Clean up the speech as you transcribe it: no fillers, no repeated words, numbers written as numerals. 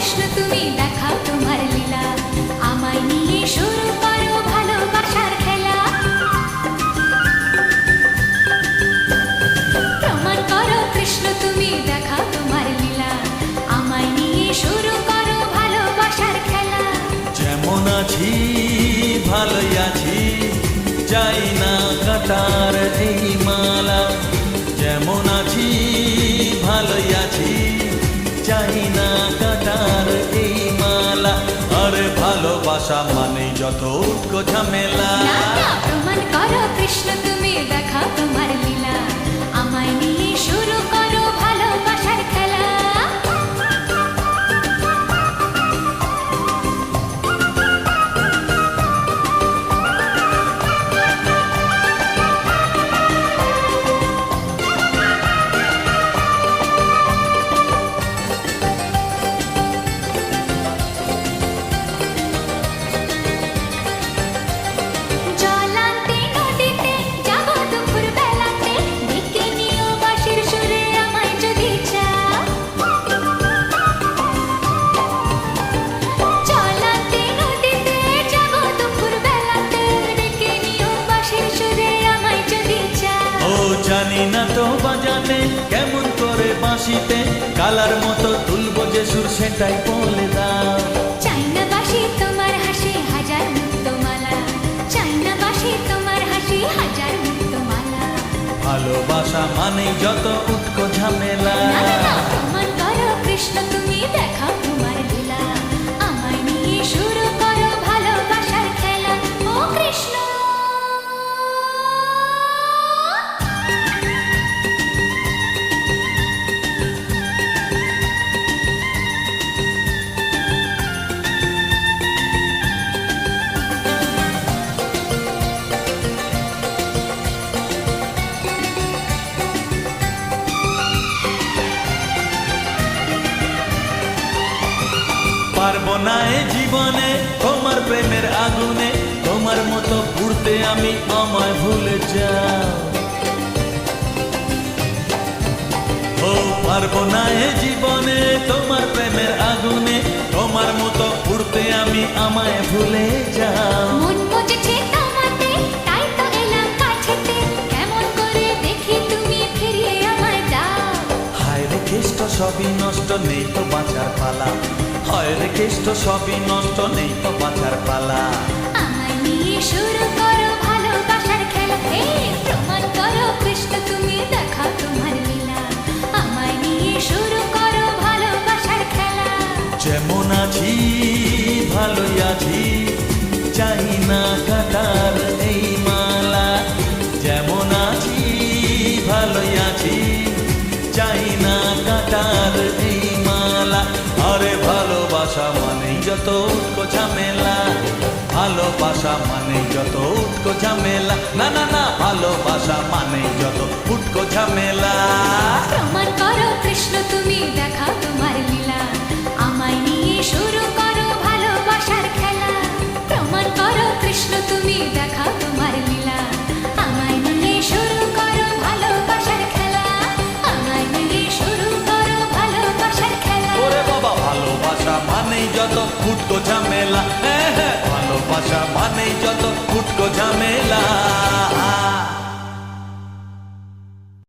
কৃষ্ণ তুমি দেখাও তোমার লীলা, আমায় নিয়ে শুরু করো ভালোবাসার খেলা। প্রমাণ করো কৃষ্ণ তুমি দেখাও তোমার লীলা, আমায় নিয়ে শুরু করো ভালোবাসার খেলা। যেমন আছি ভালোই আছি, চাই না কাটার এই মালা। যেমন আছি ভালোই আছি, চাই না কাটার এই মালা। আরে ভালোবাসা মানে যত উটকো ঝামেলা। না না, প্রমাণ করো কৃষ্ণ তুমি দেখাও তোমার লীলা, আমায় নিয়ে শুরু করো ভালোবাসার খেলা। জল আনতে নদীতে যাবো দুপুর বেলাতে, ডেকে নিও বাঁশির সুরে আমায় যদি চাও। জল আনতে নদীতে যাবো দুপুর বেলাতে, ডেকে নিও বাঁশির সুরে আমায় যদি চাও। ও জানি না তো বাজাতে কেমন করে বাঁশিতে, কালার মতো তুলবো যে সুর সেটাই বলে দাও। চাই না বাঁশি তোমার হাসি হাজার মুক্তমালা, চাই না বাঁশি তোমার হাসি হাজার মুক্তমালা। ভালোবাসা মানে যত উটকো ঝামেলা। না না, প্রমাণ করো কৃষ্ণ তুমি দেখাও তোমার লীলা, আমায় নিয়ে শুরু করো ভালোবাসার খেলা। ও কৃষ্ণ পারবো না এ জীবনে তোমার প্রেমের আগুনে, তোমার মতো পুড়তে আমি আমায় ভুলে যাও। ও পারবো না এ জীবনে তোমার প্রেমের আগুনে, তোমার মতো পুড়তে আমি আমায় ভুলে যাও। মন মজেছে তোমাতে, তাই তো এলাম কাছেতে, কেমন করে দেখি তুমি ফিরিয়ে আমায় দাও। হায় রে কেষ্ট সবই নষ্ট, নেই তো বাঁচার পালা। হায় রে কেষ্ট সবই নষ্ট, নেই তো বাঁচার পালা। আমায় নিয়ে শুরু করো ভালোবাসার খেলা। হে প্রমাণ করো কৃষ্ণ তুমি দেখাও তোমার লীলা, আমায় নিয়ে শুরু করো ভালোবাসার খেলা। যেমন আছি ভালোই আছি, চাই না কাটার এই মালা। যেমন আছি ভালোই আছি, চাই না কাটার এই মালা। আরে ভালোবাসা মানে যত উটকো ঝামেলা। ভালোবাসা মানে যত উটকো ঝামেলা। না না না, ভালোবাসা মানে যত উটকো ঝামেলা। প্রমাণ করো কৃষ্ণ তুমি দেখাও তোমার লীলা, আমায় নিয়ে শুরু করো ভালোবাসার খেলা। প্রমাণ করো কৃষ্ণ তুমি দেখাও তোমার লীলা, আমায় নিয়ে শুরু করো ভালোবাসার খেলা। আমায় নিয়ে শুরু করো ভালোবাসার খেলা। ওরে বাবা, ভালোবাসা মানেই যত উটকো ঝামেলা। হ্যাঁ হ্যাঁ, ভালোবাসা মানেই যত উটকো ঝামেলা।